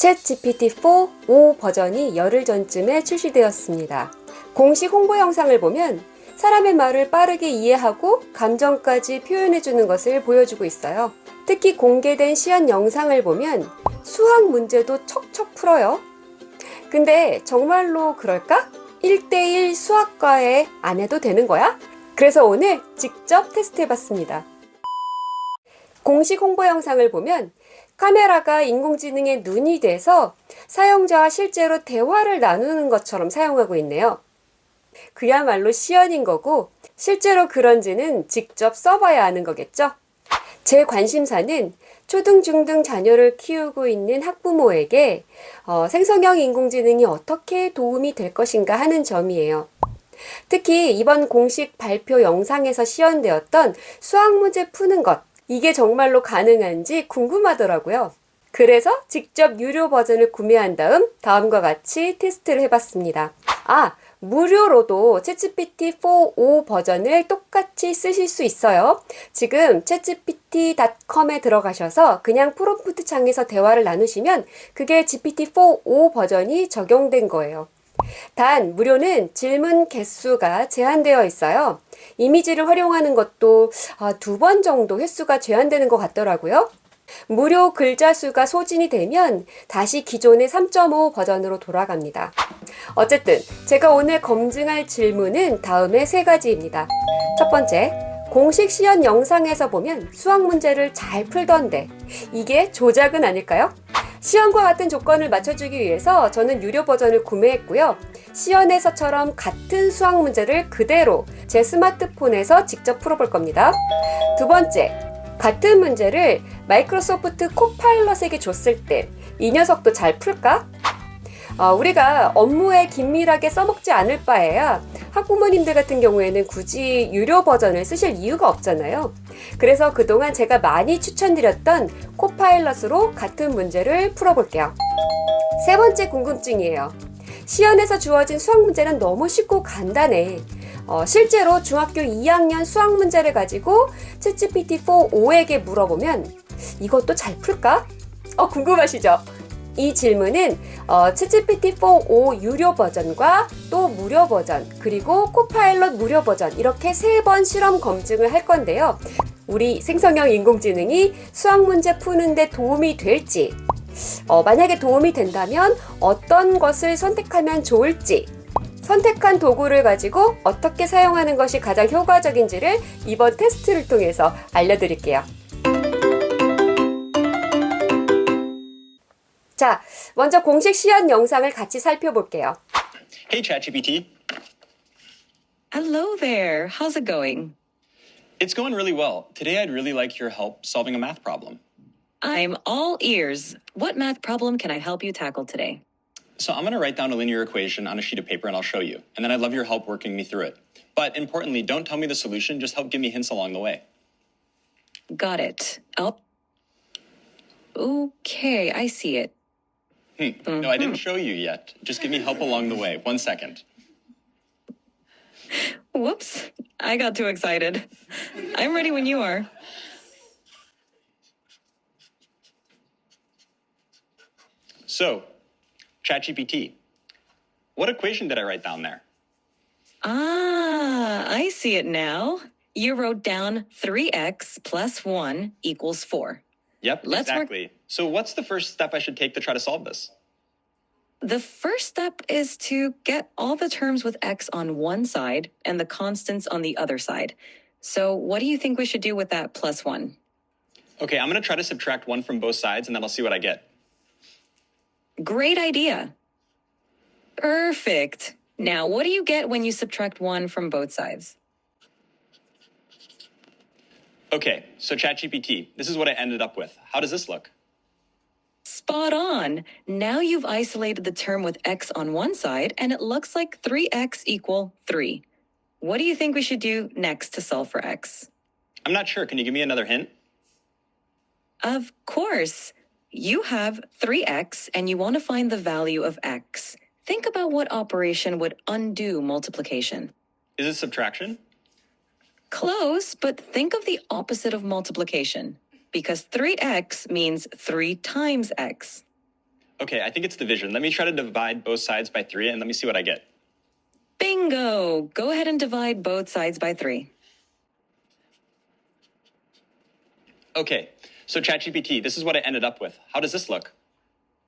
챗GPT-4 5 버전이 열흘 전쯤에 출시되었습니다. 공식 홍보 영상을 보면 사람의 말을 빠르게 이해하고 감정까지 표현해주는 것을 보여주고 있어요. 특히 공개된 시연 영상을 보면 수학 문제도 척척 풀어요. 근데 정말로 그럴까? 1대1 수학과에 안 해도 되는 거야? 그래서 오늘 직접 테스트해봤습니다. 공식 홍보 영상을 보면 카메라가 인공지능의 눈이 돼서 사용자와 실제로 대화를 나누는 것처럼 사용하고 있네요. 그야말로 시연인 거고 실제로 그런지는 직접 써봐야 아는 거겠죠? 제 관심사는 초등, 중등 자녀를 키우고 있는 학부모에게 생성형 인공지능이 어떻게 도움이 될 것인가 하는 점이에요. 특히 이번 공식 발표 영상에서 시연되었던 수학 문제 푸는 것, 이게 정말로 가능한지 궁금하더라고요. 그래서 직접 유료 버전을 구매한 다음과 같이 테스트를 해봤습니다. 무료로도 챗GPT-4 5 버전을 똑같이 쓰실 수 있어요. 지금 chatgpt.com에 들어가셔서 그냥 프롬프트 창에서 대화를 나누시면 그게 GPT-4 5 버전이 적용된 거예요. 단 무료는 질문 개수가 제한되어 있어요. 이미지를 활용하는 것도 2번 정도 횟수가 제한되는 것 같더라고요. 무료 글자 수가 소진이 되면 다시 기존의 3.5 버전으로 돌아갑니다. 어쨌든 제가 오늘 검증할 질문은 다음에 3가지입니다. 첫 번째, 공식 시연 영상에서 보면 수학 문제를 잘 풀던데 이게 조작은 아닐까요? 시연과 같은 조건을 맞춰주기 위해서 저는 유료 버전을 구매했고요. 시연에서처럼 같은 수학 문제를 그대로 제 스마트폰에서 직접 풀어볼 겁니다. 두 번째, 같은 문제를 마이크로소프트 코파일럿에게 줬을 때 이 녀석도 잘 풀까? 우리가 업무에 긴밀하게 써먹지 않을 바에야 학부모님들 같은 경우에는 굳이 유료 버전을 쓰실 이유가 없잖아요. 그래서 그동안 제가 많이 추천드렸던 코파일럿으로 같은 문제를 풀어볼게요. 세 번째 궁금증이에요. 시연에서 주어진 수학 문제는 너무 쉽고 간단해. 실제로 중학교 2학년 수학 문제를 가지고 챗GPT-4 5에게 물어보면 이것도 잘 풀까? 궁금하시죠? 이 질문은 챗GPT-4 5 유료 버전과 또 무료 버전 그리고 코파일럿 무료 버전 이렇게 3번 실험 검증을 할 건데요. 우리 생성형 인공지능이 수학 문제 푸는데 도움이 될지 만약에 도움이 된다면 어떤 것을 선택하면 좋을지 선택한 도구를 가지고 어떻게 사용하는 것이 가장 효과적인지를 이번 테스트를 통해서 알려드릴게요. 자, 먼저 공식 시연 영상을 같이 살펴볼게요. Hey, ChatGPT. Hello there. How's it going? It's going really well. Today, I'd really like your help solving a math problem. I'm all ears. What math problem can I help you tackle today? So I'm going to write down a linear equation on a sheet of paper and I'll show you. And then I'd love your help working me through it. But importantly, don't tell me the solution, just help give me hints along the way. Got it. Okay, I see it. No, I didn't show you yet. Just give me help along the way. 1 second. Whoops. I got too excited. I'm ready when you are. So, ChatGPT, what equation did I write down there? I see it now. You wrote down 3x plus 1 equals 4. Yep, Let's work- exactly. So what's the first step I should take to try to solve this? The first step is to get all the terms with x on one side and the constants on the other side. So what do you think we should do with that plus 1? Okay, I'm going to try to subtract 1 from both sides and then I'll see what I get. Great idea. Perfect. Now, what do you get when you subtract 1 from both sides? Okay, so ChatGPT, this is what I ended up with. How does this look? Spot on. Now you've isolated the term with x on one side, and it looks like 3x equal 3. What do you think we should do next to solve for x? I'm not sure. Can you give me another hint? Of course. You have 3x, and you want to find the value of x. Think about what operation would undo multiplication. Is it subtraction? Close, but think of the opposite of multiplication, because 3x means 3 times x. Okay, I think it's division. Let me try to divide both sides by 3 and let me see what I get. Bingo! Go ahead and divide both sides by 3. Okay, so ChatGPT, this is what I ended up with. How does this look?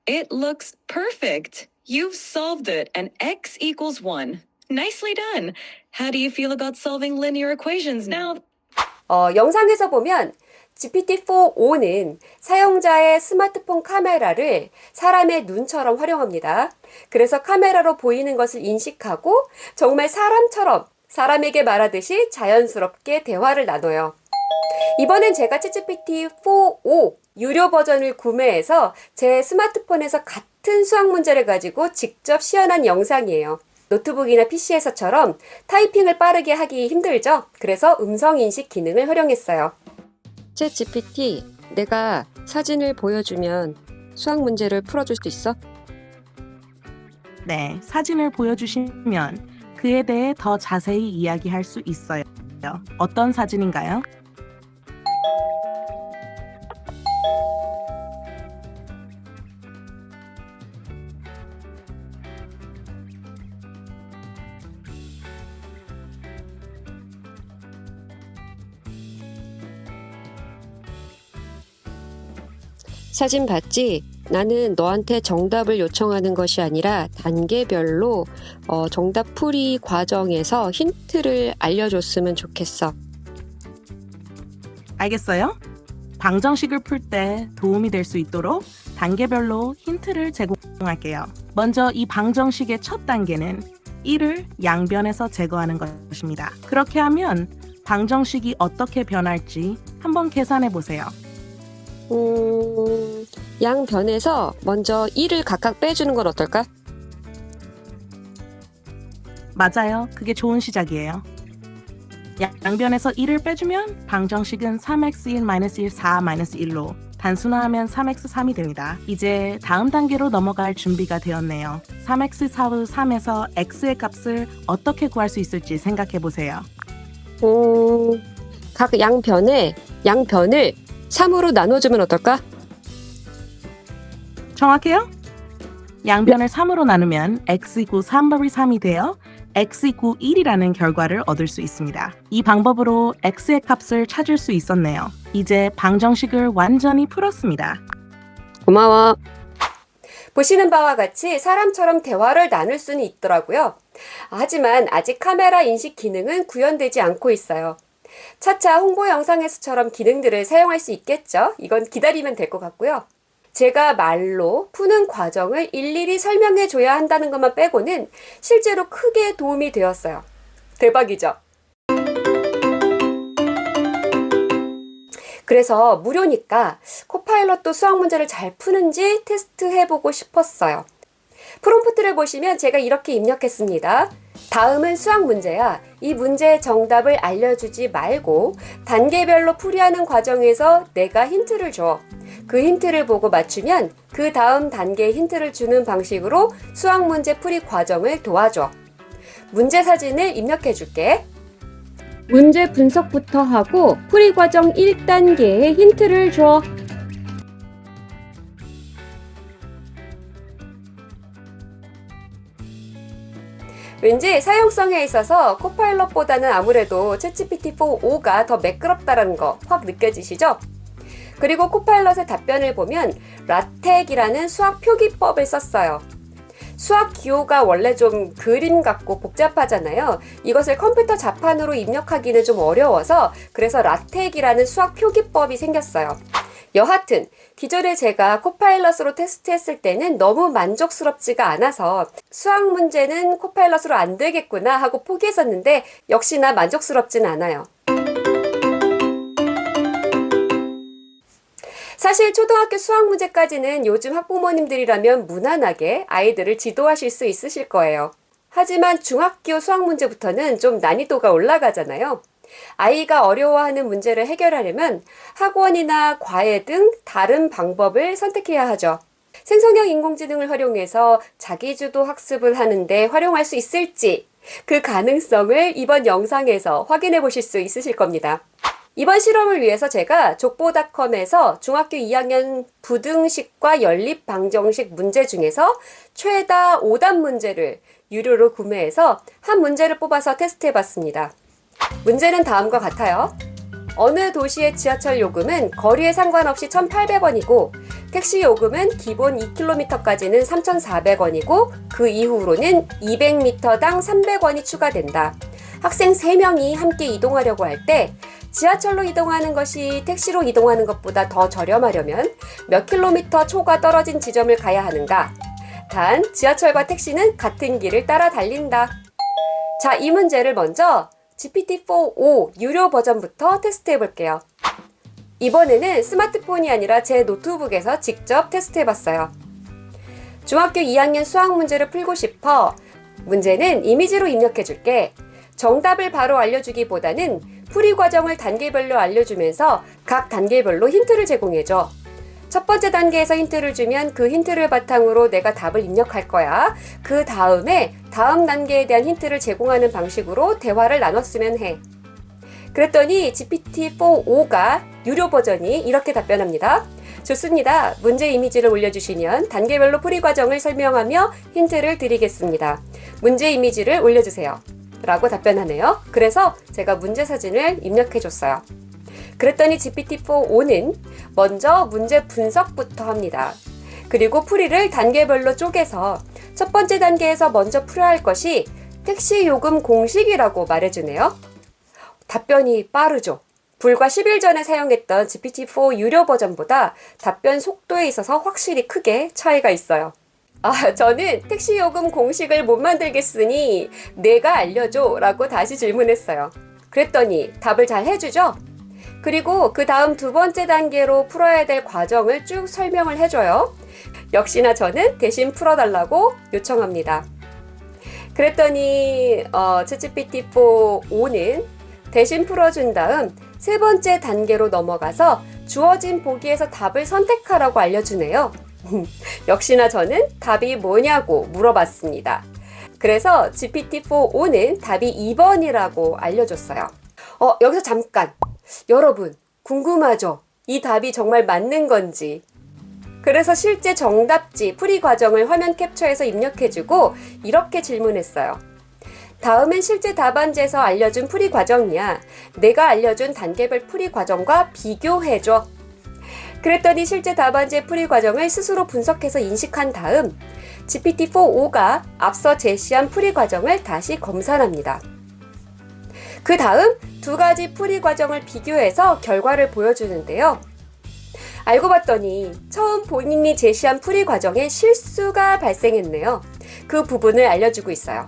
It looks perfect. You've solved it, and x equals 1. Nicely done. How do you feel about solving linear equations now? 영상에서 보면 GPT-4o는 사용자의 스마트폰 카메라를 사람의 눈처럼 활용합니다. 그래서 카메라로 보이는 것을 인식하고 정말 사람처럼 사람에게 말하듯이 자연스럽게 대화를 나눠요. 이번엔 제가 챗GPT-4o 유료 버전을 구매해서 제 스마트폰에서 같은 수학 문제를 가지고 직접 시연한 영상이에요. 노트북이나 PC에서처럼 타이핑을 빠르게 하기 힘들죠? 그래서 음성인식 기능을 활용했어요. 챗GPT, 내가 사진을 보여주면 수학 문제를 풀어줄 수 있어? 네, 사진을 보여주시면 그에 대해 더 자세히 이야기할 수 있어요. 어떤 사진인가요? 사진 봤지? 나는 너한테 정답을 요청하는 것이 아니라 단계별로 정답 풀이 과정에서 힌트를 알려줬으면 좋겠어. 알겠어요? 방정식을 풀 때 도움이 될 수 있도록 단계별로 힌트를 제공할게요. 먼저 이 방정식의 첫 단계는 1을 양변에서 제거하는 것입니다. 그렇게 하면 방정식이 어떻게 변할지 한번 계산해 보세요. 양변에서 먼저 1을 각각 빼주는 건 어떨까? 맞아요. 그게 좋은 시작이에요. 양변에서 1을 빼주면 방정식은 3x1-1, 4-1로 단순화하면 3x3이 됩니다. 이제 다음 단계로 넘어갈 준비가 되었네요. 3x4의 3에서 x의 값을 어떻게 구할 수 있을지 생각해 보세요. 각 양변을 3으로 나눠주면 어떨까? 정확해요? 양변을 3으로 나누면 x 이고 3법이 3이 되어 x 이고 1이라는 결과를 얻을 수 있습니다. 이 방법으로 x의 값을 찾을 수 있었네요. 이제 방정식을 완전히 풀었습니다. 고마워. 보시는 바와 같이 사람처럼 대화를 나눌 수는 있더라고요. 하지만 아직 카메라 인식 기능은 구현되지 않고 있어요. 차차 홍보 영상에서처럼 기능들을 사용할 수 있겠죠? 이건 기다리면 될 것 같고요. 제가 말로 푸는 과정을 일일이 설명해 줘야 한다는 것만 빼고는 실제로 크게 도움이 되었어요. 대박이죠? 그래서 무료니까 코파일럿도 수학 문제를 잘 푸는지 테스트해보고 싶었어요. 프롬프트를 보시면 제가 이렇게 입력했습니다. 다음은 수학 문제야. 이 문제의 정답을 알려주지 말고 단계별로 풀이하는 과정에서 내가 힌트를 줘. 그 힌트를 보고 맞추면 그 다음 단계의 힌트를 주는 방식으로 수학 문제 풀이 과정을 도와줘. 문제 사진을 입력해 줄게. 문제 분석부터 하고 풀이 과정 1단계에 힌트를 줘. 왠지 사용성에 있어서 코파일럿보다는 아무래도 챗GPT-4o가 더 매끄럽다는 거 확 느껴지시죠? 그리고 코파일럿의 답변을 보면 라텍이라는 수학 표기법을 썼어요. 수학 기호가 원래 좀 그림 같고 복잡하잖아요. 이것을 컴퓨터 자판으로 입력하기는 좀 어려워서 그래서 라텍이라는 수학 표기법이 생겼어요. 여하튼 기존에 제가 코파일럿으로 테스트했을 때는 너무 만족스럽지가 않아서 수학 문제는 코파일럿으로 안 되겠구나 하고 포기했었는데 역시나 만족스럽진 않아요. 사실 초등학교 수학 문제까지는 요즘 학부모님들이라면 무난하게 아이들을 지도하실 수 있으실 거예요. 하지만 중학교 수학 문제부터는 좀 난이도가 올라가잖아요. 아이가 어려워하는 문제를 해결하려면 학원이나 과외 등 다른 방법을 선택해야 하죠. 생성형 인공지능을 활용해서 자기주도 학습을 하는데 활용할 수 있을지 그 가능성을 이번 영상에서 확인해 보실 수 있으실 겁니다. 이번 실험을 위해서 제가 족보닷컴에서 중학교 2학년 부등식과 연립 방정식 문제 중에서 최다 오답 문제를 유료로 구매해서 한 문제를 뽑아서 테스트해 봤습니다. 문제는 다음과 같아요. 어느 도시의 지하철 요금은 거리에 상관없이 1,800원이고 택시 요금은 기본 2km까지는 3,400원이고 그 이후로는 200m당 300원이 추가된다. 학생 3명이 함께 이동하려고 할 때 지하철로 이동하는 것이 택시로 이동하는 것보다 더 저렴하려면 몇 킬로미터 초가 떨어진 지점을 가야 하는가? 단, 지하철과 택시는 같은 길을 따라 달린다. 자, 이 문제를 먼저 GPT-4o 유료 버전부터 테스트해 볼게요. 이번에는 스마트폰이 아니라 제 노트북에서 직접 테스트해 봤어요. 중학교 2학년 수학 문제를 풀고 싶어. 문제는 이미지로 입력해 줄게. 정답을 바로 알려주기보다는 풀이 과정을 단계별로 알려주면서 각 단계별로 힌트를 제공해줘. 첫 번째 단계에서 힌트를 주면 그 힌트를 바탕으로 내가 답을 입력할 거야. 그 다음에 다음 단계에 대한 힌트를 제공하는 방식으로 대화를 나눴으면 해. 그랬더니 GPT-4o가 유료 버전이 이렇게 답변합니다. 좋습니다. 문제 이미지를 올려주시면 단계별로 풀이 과정을 설명하며 힌트를 드리겠습니다. 문제 이미지를 올려주세요. 라고 답변하네요. 그래서 제가 문제 사진을 입력해줬어요. 그랬더니 GPT-4o는 먼저 문제 분석부터 합니다. 그리고 풀이를 단계별로 쪼개서 첫 번째 단계에서 먼저 풀어야 할 것이 택시 요금 공식이라고 말해주네요. 답변이 빠르죠. 불과 10일 전에 사용했던 GPT-4 유료 버전보다 답변 속도에 있어서 확실히 크게 차이가 있어요. 저는 택시 요금 공식을 못 만들겠으니 내가 알려줘 라고 다시 질문했어요. 그랬더니 답을 잘 해주죠? 그리고 그 다음 두 번째 단계로 풀어야 될 과정을 쭉 설명을 해줘요. 역시나 저는 대신 풀어달라고 요청합니다. 그랬더니 ChatGPT-4o는 대신 풀어준 다음 세 번째 단계로 넘어가서 주어진 보기에서 답을 선택하라고 알려주네요. 역시나 저는 답이 뭐냐고 물어봤습니다. 그래서 GPT-4o는 답이 2번이라고 알려줬어요. 여기서 잠깐! 여러분, 궁금하죠? 이 답이 정말 맞는 건지. 그래서 실제 정답지, 풀이 과정을 화면 캡처해서 입력해주고 이렇게 질문했어요. 다음엔 실제 답안지에서 알려준 풀이 과정이야. 내가 알려준 단계별 풀이 과정과 비교해줘. 그랬더니 실제 답안지의 풀이 과정을 스스로 분석해서 인식한 다음 GPT-4o가 앞서 제시한 풀이 과정을 다시 검산합니다. 그 다음 두 가지 풀이 과정을 비교해서 결과를 보여주는데요. 알고 봤더니 처음 본인이 제시한 풀이 과정에 실수가 발생했네요. 그 부분을 알려주고 있어요.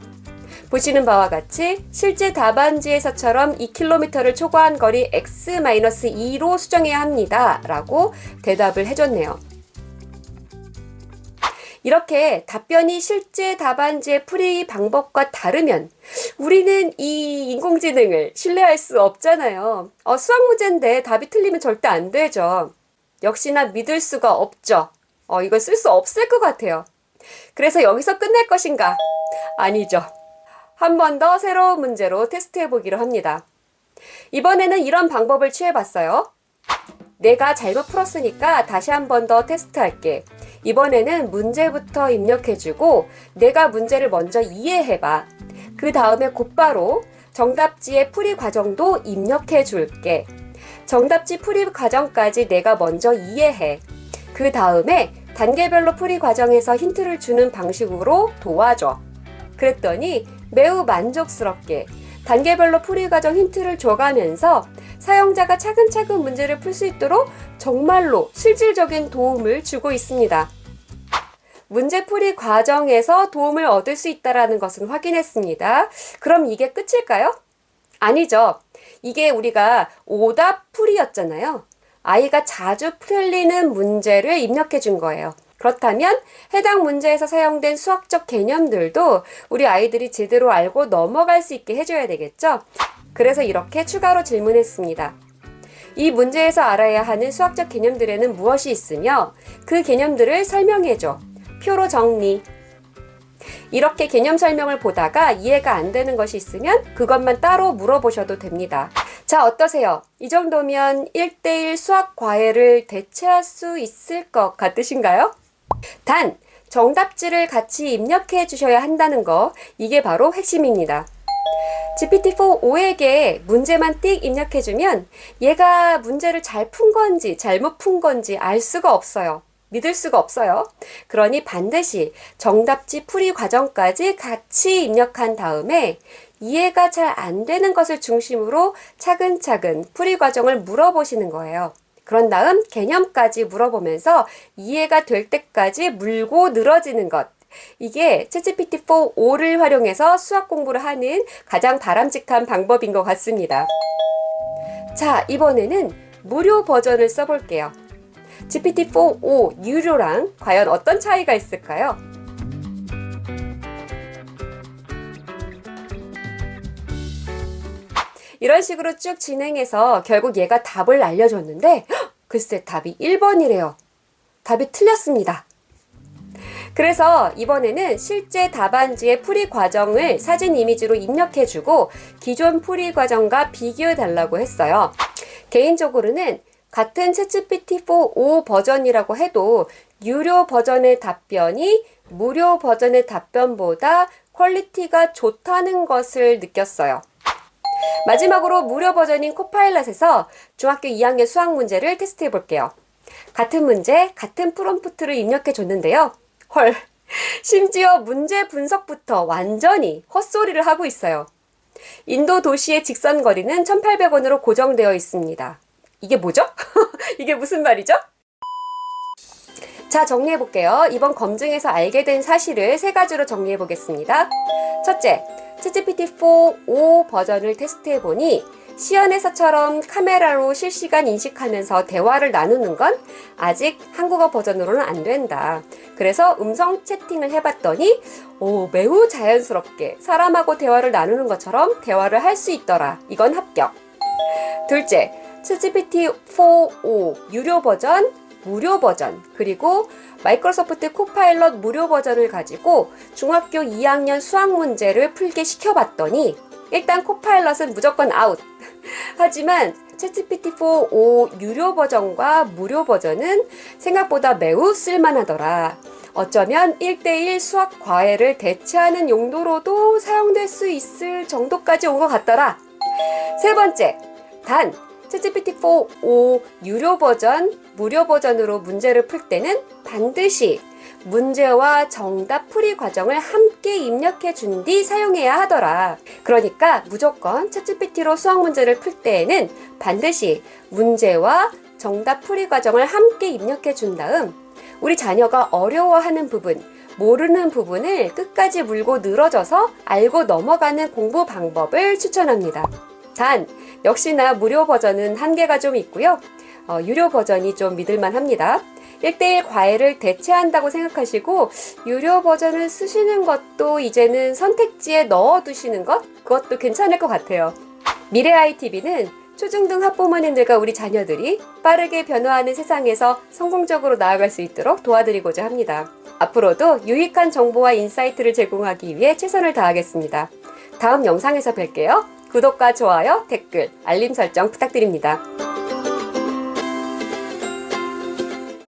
보시는 바와 같이 실제 답안지에서처럼 2km를 초과한 거리 x-2로 수정해야 합니다. 라고 대답을 해줬네요. 이렇게 답변이 실제 답안지의 풀이 방법과 다르면 우리는 이 인공지능을 신뢰할 수 없잖아요. 수학 문제인데 답이 틀리면 절대 안 되죠. 역시나 믿을 수가 없죠. 이걸 쓸 수 없을 것 같아요. 그래서 여기서 끝낼 것인가? 아니죠. 한 번 더 새로운 문제로 테스트해 보기로 합니다. 이번에는 이런 방법을 취해봤어요. 내가 잘못 풀었으니까 다시 한 번 더 테스트할게. 이번에는 문제부터 입력해주고 내가 문제를 먼저 이해해봐. 그 다음에 곧바로 정답지의 풀이 과정도 입력해줄게. 정답지 풀이 과정까지 내가 먼저 이해해. 그 다음에 단계별로 풀이 과정에서 힌트를 주는 방식으로 도와줘. 그랬더니 매우 만족스럽게 단계별로 풀이 과정 힌트를 줘가면서 사용자가 차근차근 문제를 풀 수 있도록 정말로 실질적인 도움을 주고 있습니다. 문제 풀이 과정에서 도움을 얻을 수 있다는 것은 확인했습니다. 그럼 이게 끝일까요? 아니죠. 이게 우리가 오답 풀이였잖아요. 아이가 자주 풀리는 문제를 입력해 준 거예요. 그렇다면 해당 문제에서 사용된 수학적 개념들도 우리 아이들이 제대로 알고 넘어갈 수 있게 해줘야 되겠죠? 그래서 이렇게 추가로 질문했습니다. 이 문제에서 알아야 하는 수학적 개념들에는 무엇이 있으며 그 개념들을 설명해줘. 표로 정리. 이렇게 개념 설명을 보다가 이해가 안 되는 것이 있으면 그것만 따로 물어보셔도 됩니다. 자, 어떠세요? 이 정도면 1대1 수학 과외를 대체할 수 있을 것 같으신가요? 단, 정답지를 같이 입력해 주셔야 한다는 거, 이게 바로 핵심입니다. GPT-4-5에게 문제만 띡 입력해주면 얘가 문제를 잘 푼 건지 잘못 푼 건지 알 수가 없어요. 믿을 수가 없어요. 그러니 반드시 정답지 풀이 과정까지 같이 입력한 다음에 이해가 잘 안 되는 것을 중심으로 차근차근 풀이 과정을 물어보시는 거예요. 그런 다음 개념까지 물어보면서 이해가 될 때까지 물고 늘어지는 것. 이게 챗GPT-4-5를 활용해서 수학 공부를 하는 가장 바람직한 방법인 것 같습니다. 자, 이번에는 무료 버전을 써볼게요. GPT-4-5 유료랑 과연 어떤 차이가 있을까요? 이런 식으로 쭉 진행해서 결국 얘가 답을 알려줬는데 글쎄 답이 1번이래요. 답이 틀렸습니다. 그래서 이번에는 실제 답안지의 풀이 과정을 사진 이미지로 입력해주고 기존 풀이 과정과 비교해달라고 했어요. 개인적으로는 같은 챗GPT-4-5 버전이라고 해도 유료 버전의 답변이 무료 버전의 답변보다 퀄리티가 좋다는 것을 느꼈어요. 마지막으로 무료 버전인 코파일럿에서 중학교 2학년 수학 문제를 테스트해 볼게요. 같은 문제, 같은 프롬프트를 입력해 줬는데요. 헐, 심지어 문제 분석부터 완전히 헛소리를 하고 있어요. 인도 도시의 직선 거리는 1,800원으로 고정되어 있습니다. 이게 뭐죠? 이게 무슨 말이죠? 자, 정리해 볼게요. 이번 검증에서 알게 된 사실을 3가지로 정리해 보겠습니다. 첫째, 챗GPT-4-5 버전을 테스트해 보니 시연에서처럼 카메라로 실시간 인식하면서 대화를 나누는 건 아직 한국어 버전으로는 안 된다. 그래서 음성 채팅을 해봤더니 매우 자연스럽게 사람하고 대화를 나누는 것처럼 대화를 할 수 있더라. 이건 합격. 둘째, 챗GPT-4-5 유료 버전, 무료 버전, 그리고 마이크로소프트 코파일럿 무료 버전을 가지고 중학교 2학년 수학 문제를 풀게 시켜봤더니 일단 코파일럿은 무조건 아웃. 하지만 챗GPT-4-5 유료 버전과 무료 버전은 생각보다 매우 쓸만하더라. 어쩌면 1대1 수학 과외를 대체하는 용도로도 사용될 수 있을 정도까지 온 것 같더라. 세 번째, 단 챗GPT-4-5 유료 버전, 무료 버전으로 문제를 풀 때는 반드시 문제와 정답 풀이 과정을 함께 입력해 준 뒤 사용해야 하더라. 그러니까 무조건 챗GPT로 수학 문제를 풀 때에는 반드시 문제와 정답 풀이 과정을 함께 입력해 준 다음 우리 자녀가 어려워하는 부분, 모르는 부분을 끝까지 물고 늘어져서 알고 넘어가는 공부 방법을 추천합니다. 단, 역시나 무료 버전은 한계가 좀 있고요. 유료 버전이 좀 믿을만 합니다. 1대1 과외를 대체한다고 생각하시고 유료 버전을 쓰시는 것도 이제는 선택지에 넣어두시는 것? 그것도 괜찮을 것 같아요. 미래아이TV는 초중등 학부모님들과 우리 자녀들이 빠르게 변화하는 세상에서 성공적으로 나아갈 수 있도록 도와드리고자 합니다. 앞으로도 유익한 정보와 인사이트를 제공하기 위해 최선을 다하겠습니다. 다음 영상에서 뵐게요. 구독과 좋아요, 댓글, 알림 설정 부탁드립니다.